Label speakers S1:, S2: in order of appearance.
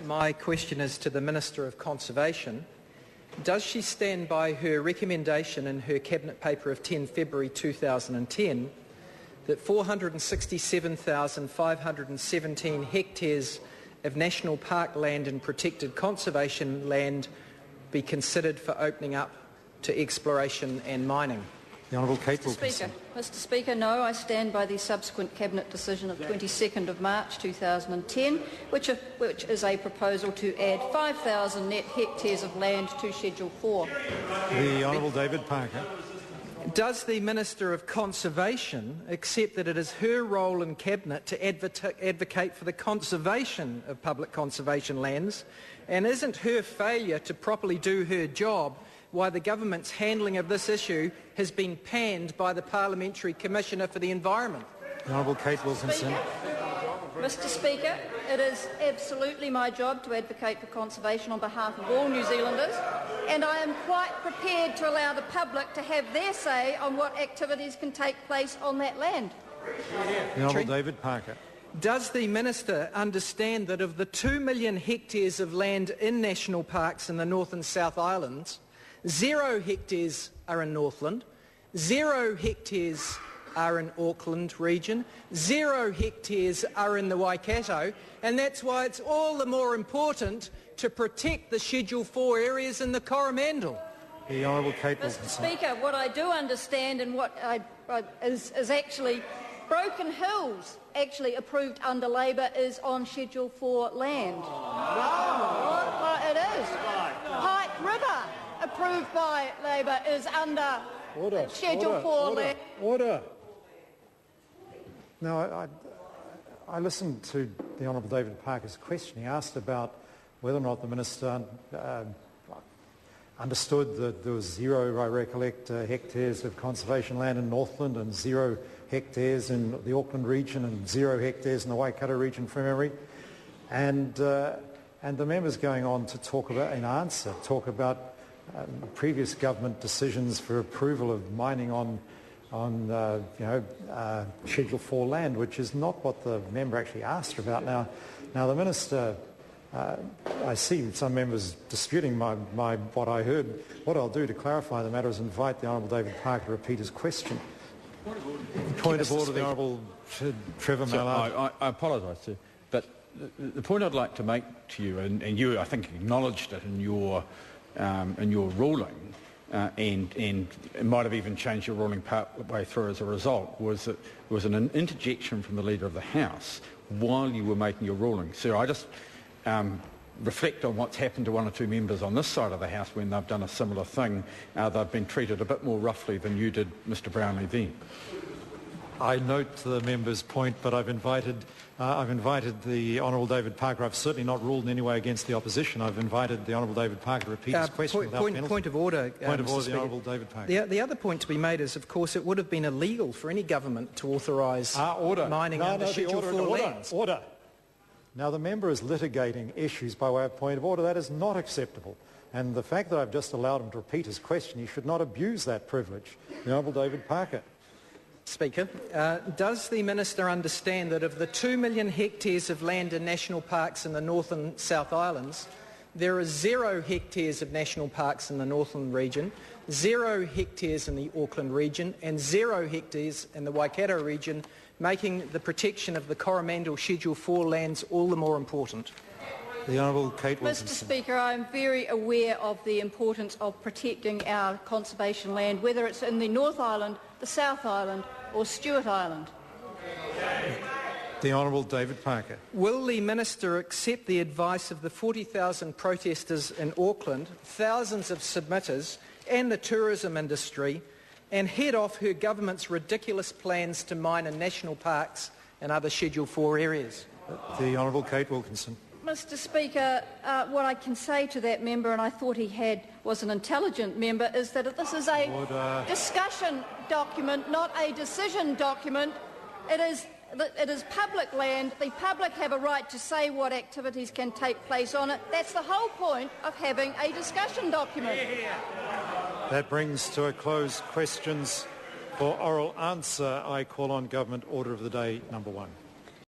S1: My question is to the Minister of Conservation. Does she stand by her recommendation in her Cabinet paper of 10 February 2010 that 467,517 hectares of national park land and protected conservation land be considered for opening up to exploration and mining?
S2: The Honourable Kate Wilkinson.
S3: Mr Speaker, no, I stand by the subsequent Cabinet decision of 22nd of March 2010, which is a proposal to add 5,000 net hectares of land to Schedule 4.
S2: The Honourable David Parker.
S1: Does the Minister of Conservation accept that it is her role in Cabinet to advocate for the conservation of public conservation lands, and isn't her failure to properly do her job why the government's handling of this issue has been panned by the Parliamentary Commissioner for the Environment?
S2: The Honourable Kate Wilkinson.
S3: Mr Speaker, it is absolutely my job to advocate for conservation on behalf of all New Zealanders, and I am quite prepared to allow the public to have their say on what activities can take place on that land.
S2: The Honourable David Parker.
S1: Does the Minister understand that of the 2 million hectares of land in national parks in the North and South Islands, 0 hectares are in Northland, 0 hectares are in Auckland region, 0 hectares are in the Waikato, and that's why it's all the more important to protect the Schedule 4 areas in the Coromandel?
S2: The Honourable Kate
S3: Mr
S2: Wilkinson.
S3: Speaker, what I do understand and what is actually Broken Hills, actually approved under Labor, is on Schedule 4 land. Well, it is. Pike River, approved by Labor, is under Schedule 4 land.
S2: Order. Now, I listened to the Honourable David Parker's question. He asked about whether or not the Minister understood that there was 0, I recollect, hectares of conservation land in Northland and 0 hectares in the Auckland region and 0 hectares in the Waikato region from memory. And the member's going on to talk about previous government decisions for approval of mining on Schedule 4 land, which is not what the member actually asked her about. Now the Minister, I see some members disputing what I heard. What I'll do to clarify the matter is invite the Honourable David Parker to repeat his question. Point of order, the Honourable Trevor Mallard.
S4: I apologise, sir, but the point I'd like to make to you, and you, I think, acknowledged it in your ruling, and it might have even changed your ruling part way through as a result, was that there was an interjection from the Leader of the House while you were making your ruling. Sir, I just reflect on what's happened to one or two members on this side of the House when they've done a similar thing. They've been treated a bit more roughly than you did, Mr Brownlee, then.
S2: I note the member's point, but I've invited the Honourable David Parker. I've certainly not ruled in any way against the opposition. I've invited the Honourable David Parker to repeat his question without penalty.
S1: Point of order.
S2: Point of order, the Honourable David Parker.
S1: The other point to be made is, of course, it would have been illegal for any government to authorise mining under Schedule 4 lands.
S2: Order. Now, the member is litigating issues by way of point of order. That is not acceptable. And the fact that I've just allowed him to repeat his question, he should not abuse that privilege. The Honourable David Parker.
S1: Speaker, does the Minister understand that of the 2 million hectares of land in national parks in the North and South Islands, there are 0 hectares of national parks in the Northland region, 0 hectares in the Auckland region and 0 hectares in the Waikato region, making the protection of the Coromandel Schedule 4 lands all the more important?
S2: The Honourable Kate Wilkinson.
S3: Mr Speaker, I am very aware of the importance of protecting our conservation land, whether it's in the North Island, the South Island or Stewart Island.
S2: The Honourable David Parker.
S1: Will the Minister accept the advice of the 40,000 protesters in Auckland, thousands of submitters and the tourism industry, and head off her government's ridiculous plans to mine in national parks and other Schedule 4 areas?
S2: The Honourable Kate Wilkinson.
S3: Mr Speaker, what I can say to that member, and I thought he was an intelligent member, is that this is a discussion document, not a decision document. It is public land. The public have a right to say what activities can take place on it. That's the whole point of having a discussion document.
S2: That brings to a close questions for oral answer. I call on Government Order of the Day number 1.